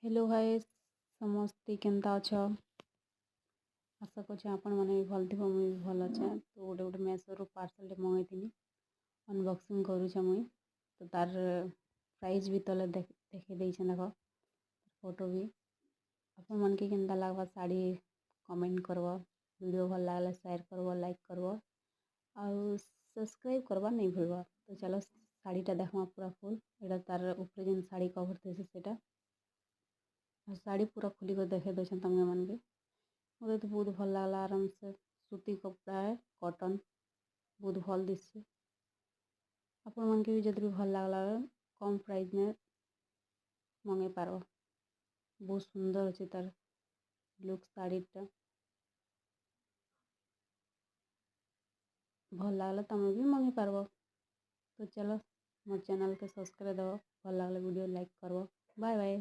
Hello hi समस्ते केन्ता अछ। आशा करछे आपण माने भी भल थिबो मुई भी भल अछे। तो गोटे गोटे मेसोरू पार्सलटे मंगैथिनी अनबॉक्सिंग करूछे मुई। तो तार प्राइस भी तले देखै देइछे देख फोटो भी। आपण मानके केन्ता लागबा साड़ी कमेंट करबो। वीडियो भल लागले शेयर करबो लाइक करबो आउ सब्सक्राइब करबा नहीं भूलबा। तो चलो साड़ीटा देखमा पूरा फुल। एटा तार ऊपर जेन साड़ी कवर देसे सेटा साड़ी पूरा खुली कर देखे दे तमगे मन के। मुझे तो बहुत भल लागला। आराम से सूती कपड़ा है कॉटन बहुत भल दिशे। आपण मन के भी जदि भी भल लागला कम प्राइस में मंगे पारो। बहुत सुंदर अच्छे तार लुक साड़ीटा भल लागला तमे भी मंगे पारबो। तो चलो मोर चैनल के सब्सक्राइब दबो। भल लागले वीडियो लाइक करबो। Bye bye.